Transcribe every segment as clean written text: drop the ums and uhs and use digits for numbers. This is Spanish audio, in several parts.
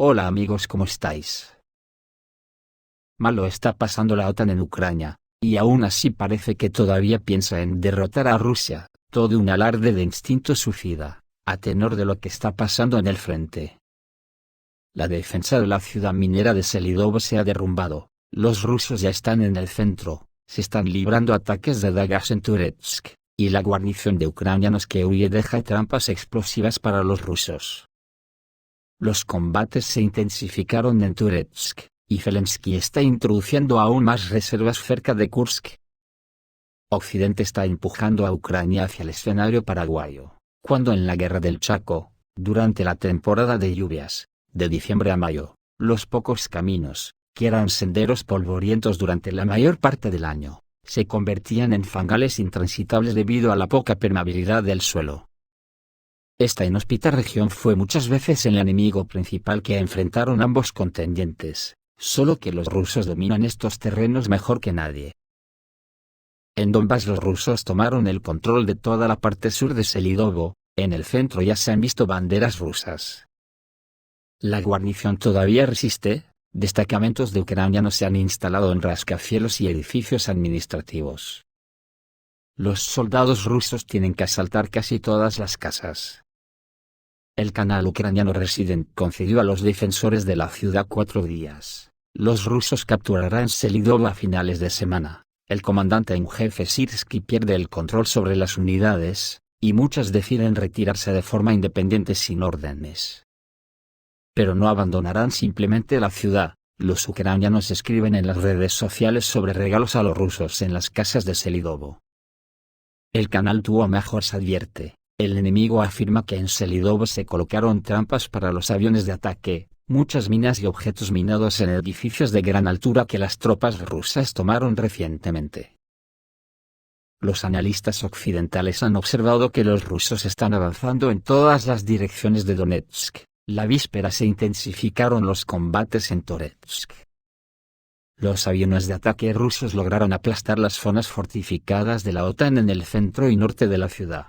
Hola amigos, ¿cómo estáis? Mal lo está pasando la OTAN en Ucrania, y aún así parece que todavía piensa en derrotar a Rusia, todo un alarde de instinto suicida, a tenor de lo que está pasando en el frente. La defensa de la ciudad minera de Selidovo se ha derrumbado, los rusos ya están en el centro, se están librando ataques de dagas en Turetsk, y la guarnición de ucranianos que huye deja trampas explosivas para los rusos. Los combates se intensificaron en Turetsk, y Zelensky está introduciendo aún más reservas cerca de Kursk. Occidente está empujando a Ucrania hacia el escenario paraguayo, cuando en la guerra del Chaco, durante la temporada de lluvias, de diciembre a mayo, los pocos caminos, que eran senderos polvorientos durante la mayor parte del año, se convertían en fangales intransitables debido a la poca permeabilidad del suelo. Esta inhóspita región fue muchas veces el enemigo principal que enfrentaron ambos contendientes, solo que los rusos dominan estos terrenos mejor que nadie. En Donbass los rusos tomaron el control de toda la parte sur de Selidovo, en el centro ya se han visto banderas rusas. La guarnición todavía resiste, destacamentos de ucranianos se han instalado en rascacielos y edificios administrativos. Los soldados rusos tienen que asaltar casi todas las casas. El canal ucraniano Resident concedió a los defensores de la ciudad 4 días. Los rusos capturarán Selidovo a finales de semana. El comandante en jefe Sirsky pierde el control sobre las unidades, y muchas deciden retirarse de forma independiente sin órdenes. Pero no abandonarán simplemente la ciudad. Los ucranianos escriben en las redes sociales sobre regalos a los rusos en las casas de Selidovo. El canal Tuo Majors advierte. El enemigo afirma que en Selidovo se colocaron trampas para los aviones de ataque, muchas minas y objetos minados en edificios de gran altura que las tropas rusas tomaron recientemente. Los analistas occidentales han observado que los rusos están avanzando en todas las direcciones de Donetsk. La víspera se intensificaron los combates en Toretsk. Los aviones de ataque rusos lograron aplastar las zonas fortificadas de la OTAN en el centro y norte de la ciudad.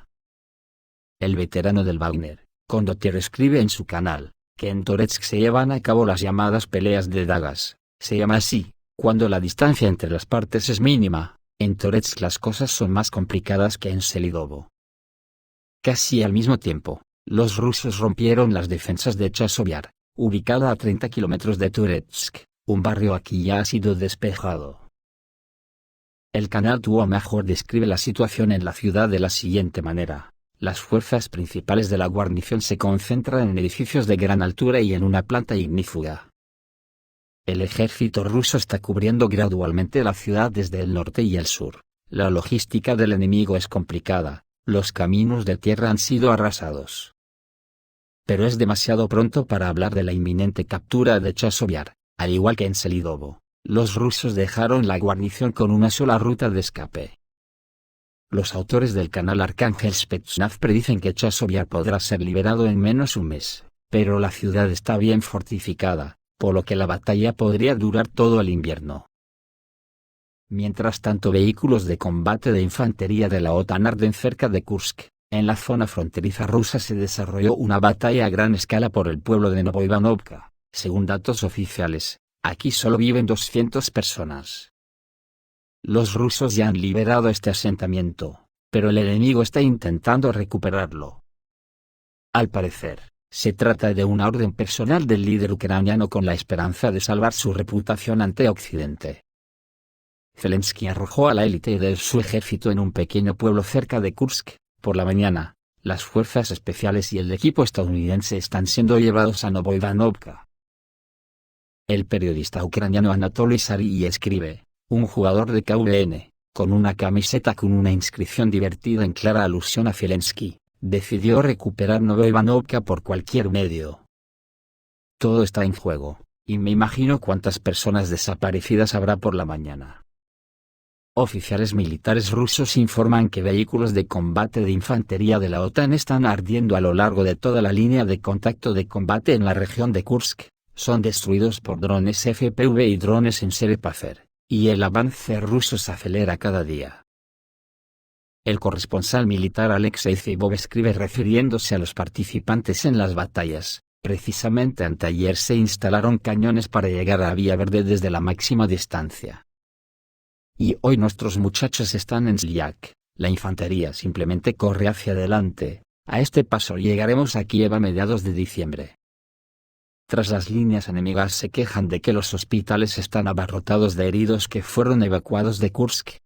El veterano del Wagner, Kondottir, escribe en su canal, que en Toretsk se llevan a cabo las llamadas peleas de dagas. Se llama así, cuando la distancia entre las partes es mínima. En Toretsk las cosas son más complicadas que en Selidovo. Casi al mismo tiempo, los rusos rompieron las defensas de Chasiv, ubicada a 30 kilómetros de Turetsk, un barrio aquí ya ha sido despejado. El canal Tuo Major describe la situación en la ciudad de la siguiente manera. Las fuerzas principales de la guarnición se concentran en edificios de gran altura y en una planta ignífuga. El ejército ruso está cubriendo gradualmente la ciudad desde el norte y el sur. La logística del enemigo es complicada, los caminos de tierra han sido arrasados. Pero es demasiado pronto para hablar de la inminente captura de Chasiv, al igual que en Selidovo. Los rusos dejaron la guarnición con una sola ruta de escape. Los autores del canal Arcángel Spetsnaz predicen que Chasiv podrá ser liberado en menos un mes, pero la ciudad está bien fortificada, por lo que la batalla podría durar todo el invierno. Mientras tanto, vehículos de combate de infantería de la OTAN arden cerca de Kursk. En la zona fronteriza rusa se desarrolló una batalla a gran escala por el pueblo de Novoivanovka. Según datos oficiales, aquí solo viven 200 personas. Los rusos ya han liberado este asentamiento, pero el enemigo está intentando recuperarlo. Al parecer, se trata de una orden personal del líder ucraniano con la esperanza de salvar su reputación ante Occidente. Zelensky arrojó a la élite de su ejército en un pequeño pueblo cerca de Kursk. Por la mañana, las fuerzas especiales y el equipo estadounidense están siendo llevados a Novoivanovka. El periodista ucraniano Anatoly Sariy escribe, un jugador de KVN, con una camiseta con una inscripción divertida en clara alusión a Zelensky, decidió recuperar Novoivanovka por cualquier medio. Todo está en juego, y me imagino cuántas personas desaparecidas habrá por la mañana. Oficiales militares rusos informan que vehículos de combate de infantería de la OTAN están ardiendo a lo largo de toda la línea de contacto de combate en la región de Kursk, son destruidos por drones FPV y drones en serie Panzer, y el avance ruso se acelera cada día. El corresponsal militar Alexei Zhivov escribe refiriéndose a los participantes en las batallas, Precisamente anteayer se instalaron cañones para llegar a Vía Verde desde la máxima distancia. Y hoy nuestros muchachos están en Sliak. La infantería simplemente corre hacia adelante. A este paso llegaremos a Kiev a mediados de diciembre. Tras las líneas enemigas se quejan de que los hospitales están abarrotados de heridos que fueron evacuados de Kursk.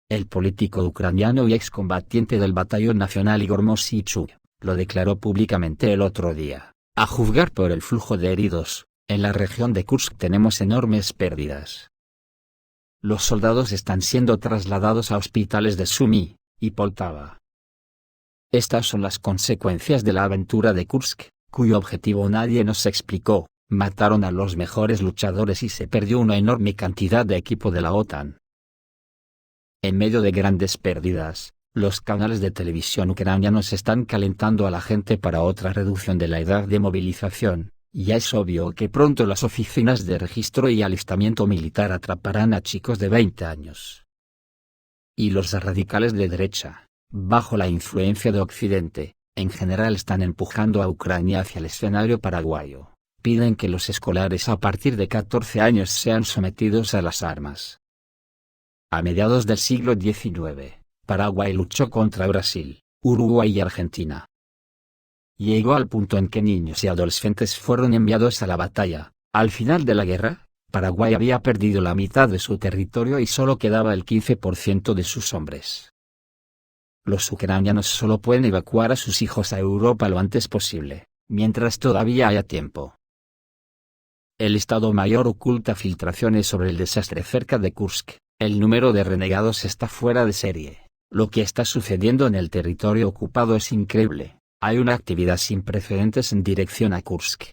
El político ucraniano y excombatiente del Batallón Nacional Igor Mosійchuk lo declaró públicamente el otro día. A juzgar por el flujo de heridos, en la región de Kursk tenemos enormes pérdidas. Los soldados están siendo trasladados a hospitales de Sumy y Poltava. Estas son las consecuencias de la aventura de Kursk, cuyo objetivo nadie nos explicó. Mataron a los mejores luchadores y se perdió una enorme cantidad de equipo de la OTAN. En medio de grandes pérdidas, los canales de televisión ucranianos están calentando a la gente para otra reducción de la edad de movilización. Ya es obvio que pronto las oficinas de registro y alistamiento militar atraparán a chicos de 20 años. Y los radicales de derecha, bajo la influencia de Occidente, en general están empujando a Ucrania hacia el escenario paraguayo. Piden que los escolares a partir de 14 años sean sometidos a las armas. A mediados del siglo XIX, Paraguay luchó contra Brasil, Uruguay y Argentina. Llegó al punto en que niños y adolescentes fueron enviados a la batalla. Al final de la guerra, Paraguay había perdido la mitad de su territorio y solo quedaba el 15% de sus hombres. Los ucranianos solo pueden evacuar a sus hijos a Europa lo antes posible, mientras todavía haya tiempo. El Estado Mayor oculta filtraciones sobre el desastre cerca de Kursk. El número de renegados está fuera de serie. Lo que está sucediendo en el territorio ocupado es increíble. Hay una actividad sin precedentes en dirección a Kursk.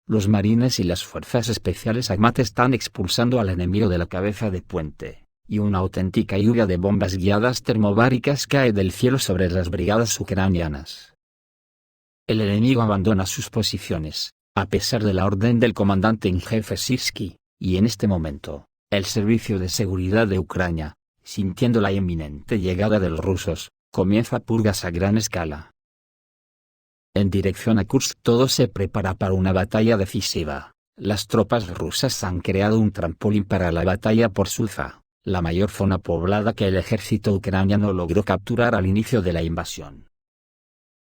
Los marines y las fuerzas especiales Akhmat están expulsando al enemigo de la cabeza de puente, y una auténtica lluvia de bombas guiadas termobáricas cae del cielo sobre las brigadas ucranianas. El enemigo abandona sus posiciones, a pesar de la orden del comandante en jefe Sirsky, y en este momento, el Servicio de Seguridad de Ucrania, sintiendo la inminente llegada de los rusos, comienza purgas a gran escala. En dirección a Kursk todo se prepara para una batalla decisiva. Las tropas rusas han creado un trampolín para la batalla por Suza, la mayor zona poblada que el ejército ucraniano logró capturar al inicio de la invasión.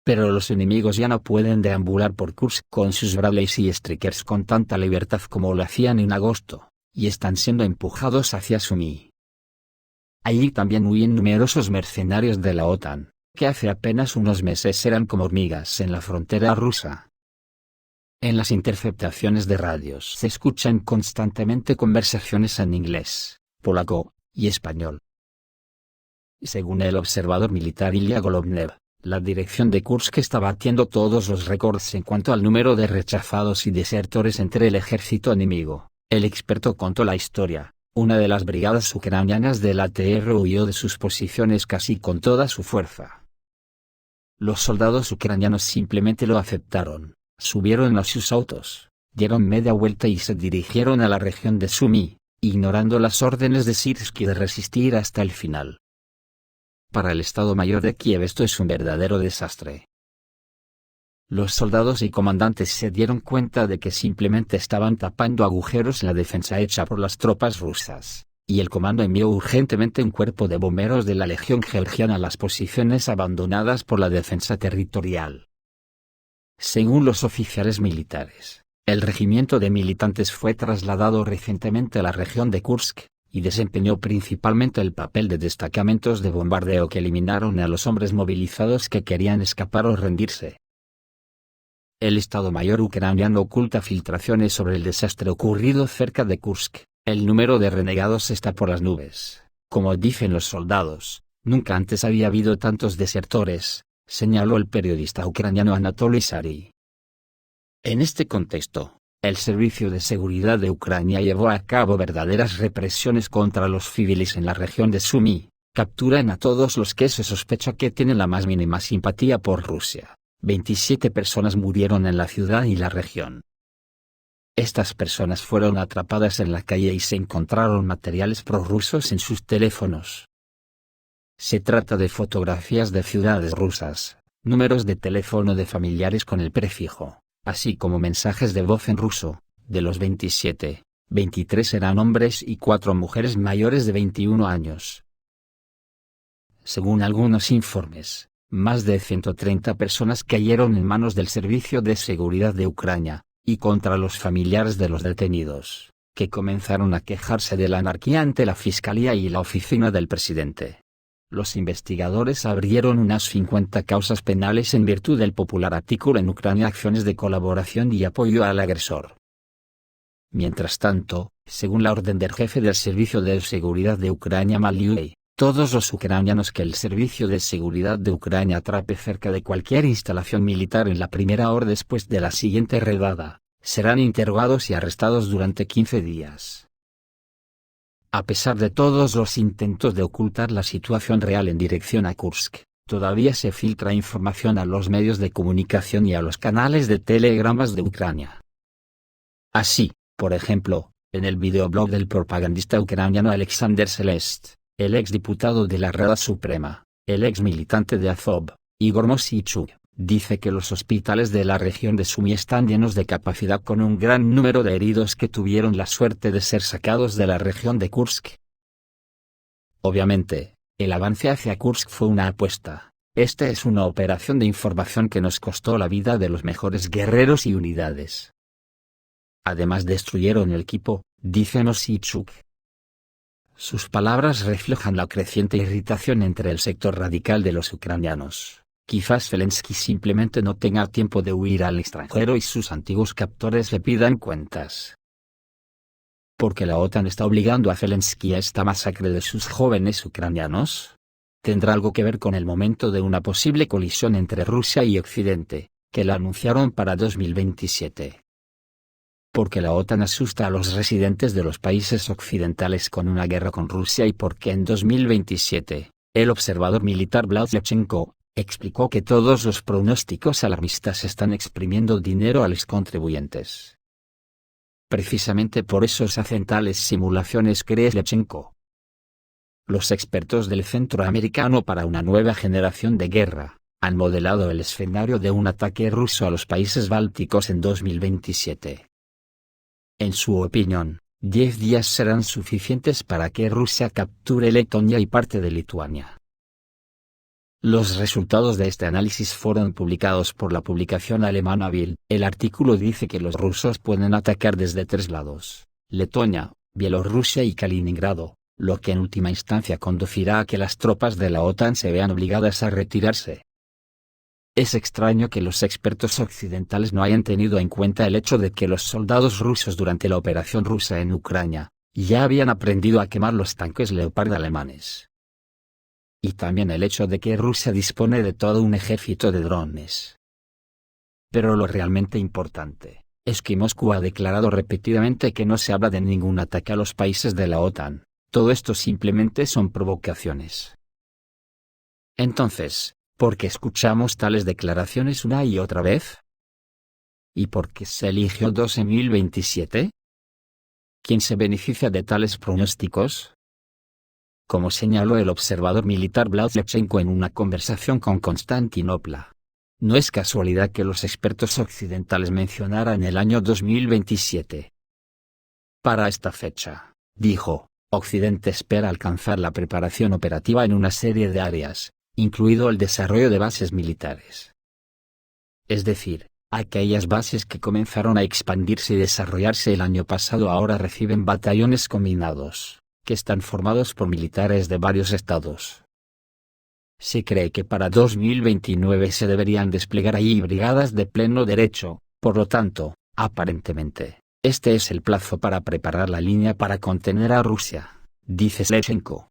Pero los enemigos ya no pueden deambular por Kursk con sus Bradleys y Strykers con tanta libertad como lo hacían en agosto, y están siendo empujados hacia Sumy. Allí también huyen numerosos mercenarios de la OTAN, que hace apenas unos meses eran como hormigas en la frontera rusa. En las interceptaciones de radios se escuchan constantemente conversaciones en inglés, polaco y español. Según el observador militar Ilya Golovnev, la dirección de Kursk está batiendo todos los récords en cuanto al número de rechazados y desertores entre el ejército enemigo. El experto contó la historia. Una de las brigadas ucranianas del ATR huyó de sus posiciones casi con toda su fuerza. Los soldados ucranianos simplemente lo aceptaron, subieron a sus autos, dieron media vuelta y se dirigieron a la región de Sumy, ignorando las órdenes de Sirsky de resistir hasta el final. Para el Estado Mayor de Kiev esto es un verdadero desastre. Los soldados y comandantes se dieron cuenta de que simplemente estaban tapando agujeros en la defensa hecha por las tropas rusas, y el comando envió urgentemente un cuerpo de bomberos de la Legión Georgiana a las posiciones abandonadas por la defensa territorial. Según los oficiales militares, el regimiento de militantes fue trasladado recientemente a la región de Kursk, y desempeñó principalmente el papel de destacamentos de bombardeo que eliminaron a los hombres movilizados que querían escapar o rendirse. El Estado Mayor ucraniano oculta filtraciones sobre el desastre ocurrido cerca de Kursk. El número de renegados está por las nubes. Como dicen los soldados, nunca antes había habido tantos desertores, señaló el periodista ucraniano Anatoly Sary. En este contexto, el Servicio de Seguridad de Ucrania llevó a cabo verdaderas represiones contra los civiles en la región de Sumy. Capturan a todos los que se sospecha que tienen la más mínima simpatía por Rusia. 27 personas murieron en la ciudad y la región. Estas personas fueron atrapadas en la calle y se encontraron materiales prorrusos en sus teléfonos. Se trata de fotografías de ciudades rusas, números de teléfono de familiares con el prefijo, así como mensajes de voz en ruso. De los 27, 23 eran hombres y 4 mujeres mayores de 21 años. Según algunos informes, más de 130 personas cayeron en manos del Servicio de Seguridad de Ucrania, y contra los familiares de los detenidos, que comenzaron a quejarse de la anarquía ante la Fiscalía y la oficina del presidente. Los investigadores abrieron unas 50 causas penales en virtud del popular artículo en Ucrania Acciones de colaboración y apoyo al agresor. Mientras tanto, según la orden del jefe del Servicio de Seguridad de Ucrania Maliuey, todos los ucranianos que el Servicio de Seguridad de Ucrania atrape cerca de cualquier instalación militar en la primera hora después de la siguiente redada, serán interrogados y arrestados durante 15 días. A pesar de todos los intentos de ocultar la situación real en dirección a Kursk, todavía se filtra información a los medios de comunicación y a los canales de telegramas de Ucrania. Así, por ejemplo, en el videoblog del propagandista ucraniano Alexander Selest, el exdiputado de la Rada Suprema, el ex militante de Azov, Igor Moseichuk, dice que los hospitales de la región de Sumy están llenos de capacidad con un gran número de heridos que tuvieron la suerte de ser sacados de la región de Kursk. Obviamente, el avance hacia Kursk fue una apuesta. Esta es una operación de información que nos costó la vida de los mejores guerreros y unidades. Además destruyeron el equipo, dice Moseichuk. Sus palabras reflejan la creciente irritación entre el sector radical de los ucranianos. Quizás Zelensky simplemente no tenga tiempo de huir al extranjero y sus antiguos captores le pidan cuentas. ¿Por qué la OTAN está obligando a Zelensky a esta masacre de sus jóvenes ucranianos? ¿Tendrá algo que ver con el momento de una posible colisión entre Rusia y Occidente, que la anunciaron para 2027? Porque la OTAN asusta a los residentes de los países occidentales con una guerra con Rusia y porque en 2027, el observador militar Vladimir explicó que todos los pronósticos alarmistas están exprimiendo dinero a los contribuyentes. Precisamente por eso se hacen tales simulaciones, cree Lechenko. Los expertos del Centro Americano para una nueva generación de guerra han modelado el escenario de un ataque ruso a los países bálticos en 2027. En su opinión, 10 días serán suficientes para que Rusia capture Letonia y parte de Lituania. Los resultados de este análisis fueron publicados por la publicación alemana Bild. El artículo dice que los rusos pueden atacar desde 3 lados: Letonia, Bielorrusia y Kaliningrado, lo que en última instancia conducirá a que las tropas de la OTAN se vean obligadas a retirarse. Es extraño que los expertos occidentales no hayan tenido en cuenta el hecho de que los soldados rusos durante la operación rusa en Ucrania ya habían aprendido a quemar los tanques Leopard alemanes. Y también el hecho de que Rusia dispone de todo un ejército de drones. Pero lo realmente importante es que Moscú ha declarado repetidamente que no se habla de ningún ataque a los países de la OTAN. Todo esto simplemente son provocaciones. Entonces, ¿por qué escuchamos tales declaraciones una y otra vez? ¿Y por qué se eligió 2027? ¿Quién se beneficia de tales pronósticos? Como señaló el observador militar Vladimir en una conversación con Constantinopla, no es casualidad que los expertos occidentales mencionaran el año 2027. Para esta fecha, dijo, Occidente espera alcanzar la preparación operativa en una serie de áreas, incluido el desarrollo de bases militares. Es decir, aquellas bases que comenzaron a expandirse y desarrollarse el año pasado ahora reciben batallones combinados, que están formados por militares de varios estados. Se cree que para 2029 se deberían desplegar allí brigadas de pleno derecho, por lo tanto, aparentemente, este es el plazo para preparar la línea para contener a Rusia, dice Slechenko.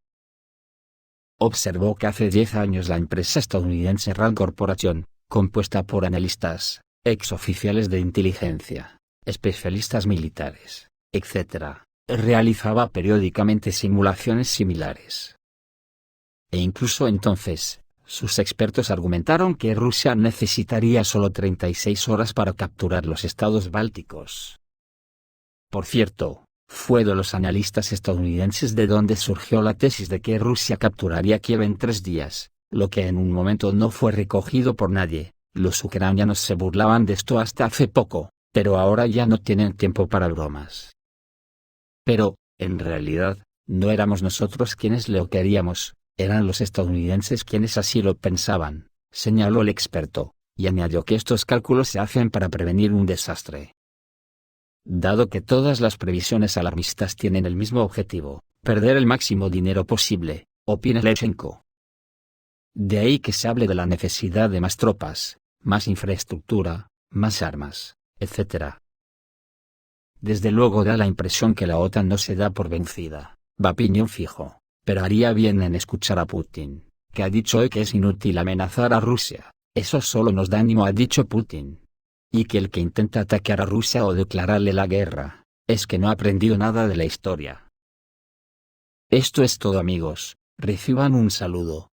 Observó que hace 10 años la empresa estadounidense Rand Corporation, compuesta por analistas, exoficiales de inteligencia, especialistas militares, etc., realizaba periódicamente simulaciones similares. E incluso entonces, sus expertos argumentaron que Rusia necesitaría solo 36 horas para capturar los estados bálticos. Por cierto, fue de los analistas estadounidenses de donde surgió la tesis de que Rusia capturaría Kiev en 3 días, lo que en un momento no fue recogido por nadie. Los ucranianos se burlaban de esto hasta hace poco, pero ahora ya no tienen tiempo para bromas. Pero, en realidad, no éramos nosotros quienes lo queríamos, eran los estadounidenses quienes así lo pensaban, señaló el experto, y añadió que estos cálculos se hacen para prevenir un desastre. Dado que todas las previsiones alarmistas tienen el mismo objetivo, perder el máximo dinero posible, opina Leschenko. De ahí que se hable de la necesidad de más tropas, más infraestructura, más armas, etc. Desde luego da la impresión que la OTAN no se da por vencida, va piñón fijo, pero haría bien en escuchar a Putin, que ha dicho hoy que es inútil amenazar a Rusia, eso solo nos da ánimo, ha dicho Putin. Y que el que intenta atacar a Rusia o declararle la guerra, es que no ha aprendido nada de la historia. Esto es todo, amigos, reciban un saludo.